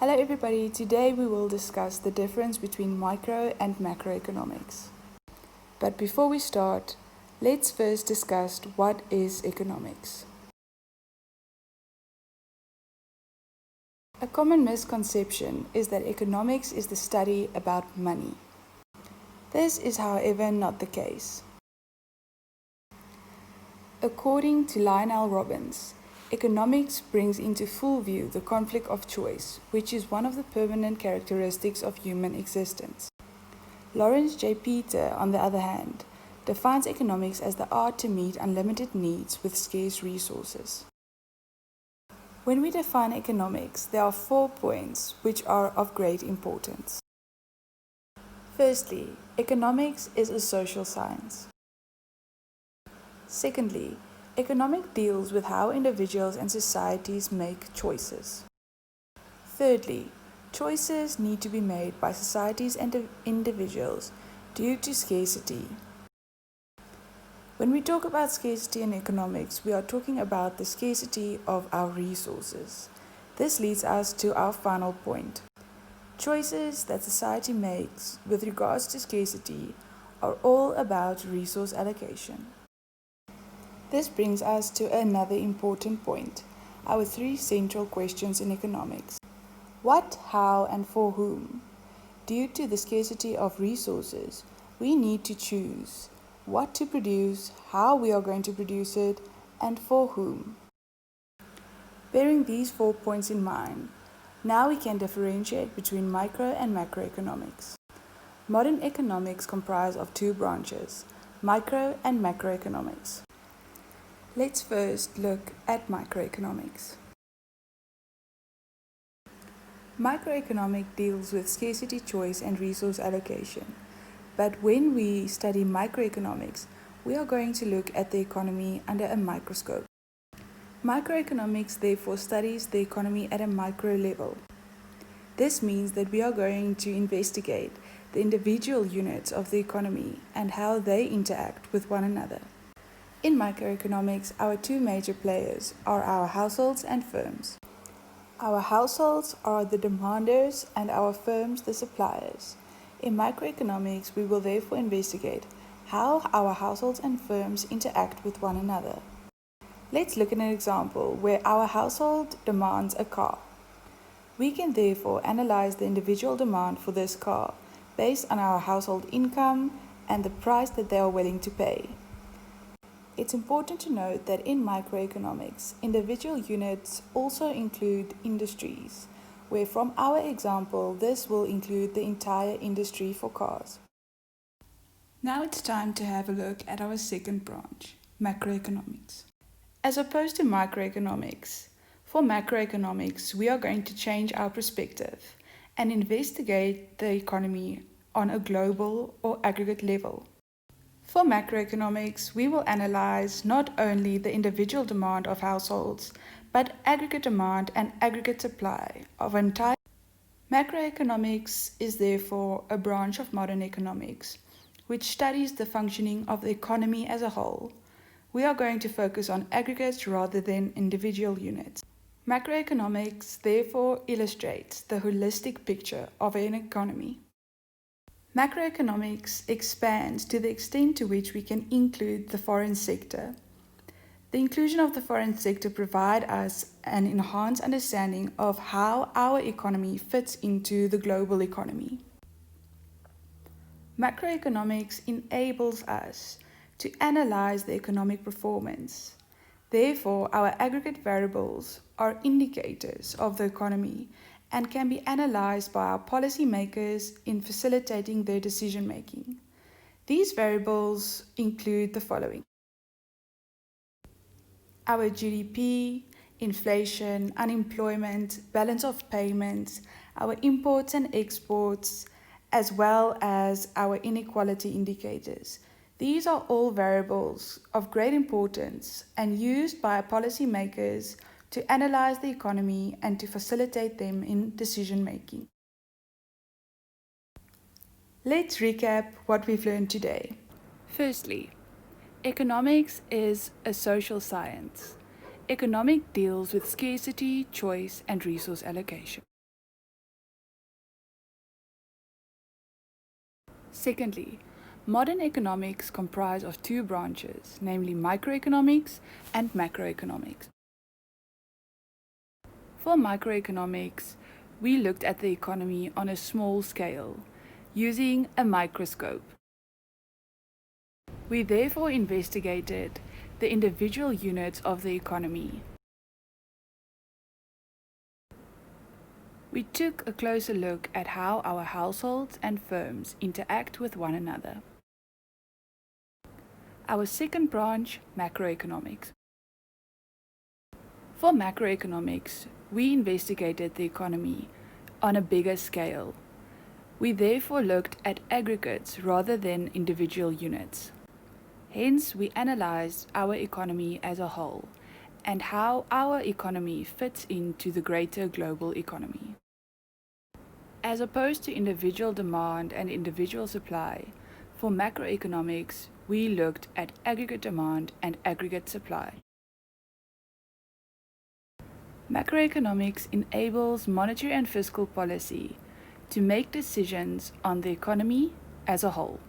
Hello everybody, today we will discuss the difference between micro and macroeconomics. But before we start, let's first discuss what is economics. A common misconception is that economics is the study about money. This is, however, not the case. According to Lionel Robbins, economics brings into full view the conflict of choice, which is one of the permanent characteristics of human existence. Lawrence J. Peter, on the other hand, defines economics as the art to meet unlimited needs with scarce resources. When we define economics, there are 4 points which are of great importance. Firstly, economics is a social science. Secondly, economics deals with how individuals and societies make choices. Thirdly, choices need to be made by societies and individuals due to scarcity. When we talk about scarcity in economics, we are talking about the scarcity of our resources. This leads us to our final point. Choices that society makes with regards to scarcity are all about resource allocation. This brings us to another important point, our 3 central questions in economics. What, how, and for whom? Due to the scarcity of resources, we need to choose what to produce, how we are going to produce it, and for whom. Bearing these 4 points in mind, now we can differentiate between micro and macroeconomics. Modern economics comprise of 2 branches, micro and macroeconomics. Let's first look at microeconomics. Microeconomics deals with scarcity, choice, and resource allocation. But when we study microeconomics, we are going to look at the economy under a microscope. Microeconomics therefore studies the economy at a micro level. This means that we are going to investigate the individual units of the economy and how they interact with one another. In microeconomics, our 2 major players are our households and firms. Our households are the demanders and our firms the suppliers. In microeconomics, we will therefore investigate how our households and firms interact with one another. Let's look at an example where our household demands a car. We can therefore analyze the individual demand for this car based on our household income and the price that they are willing to pay. It's important to note that in microeconomics, individual units also include industries, where from our example, this will include the entire industry for cars. Now it's time to have a look at our second branch, macroeconomics. As opposed to microeconomics, for macroeconomics, we are going to change our perspective and investigate the economy on a global or aggregate level. For macroeconomics, we will analyze not only the individual demand of households, but aggregate demand and aggregate supply of entire. Macroeconomics is therefore a branch of modern economics, which studies the functioning of the economy as a whole. We are going to focus on aggregates rather than individual units. Macroeconomics therefore illustrates the holistic picture of an economy. Macroeconomics expands to the extent to which we can include the foreign sector. The inclusion of the foreign sector provides us an enhanced understanding of how our economy fits into the global economy. Macroeconomics enables us to analyze the economic performance. Therefore, our aggregate variables are indicators of the economy and can be analyzed by our policymakers in facilitating their decision-making. These variables include the following: our GDP, inflation, unemployment, balance of payments, our imports and exports, as well as our inequality indicators. These are all variables of great importance and used by policymakers to analyze the economy and to facilitate them in decision-making. Let's recap what we've learned today. Firstly, economics is a social science. Economics deals with scarcity, choice, and resource allocation. Secondly, modern economics comprise of two branches, namely microeconomics and macroeconomics. For microeconomics, we looked at the economy on a small scale, using a microscope. We therefore investigated the individual units of the economy. We took a closer look at how our households and firms interact with one another. Our second branch, macroeconomics. For macroeconomics, we investigated the economy on a bigger scale. We therefore looked at aggregates rather than individual units. Hence, we analyzed our economy as a whole and how our economy fits into the greater global economy. As opposed to individual demand and individual supply, for macroeconomics, we looked at aggregate demand and aggregate supply. Macroeconomics enables monetary and fiscal policy to make decisions on the economy as a whole.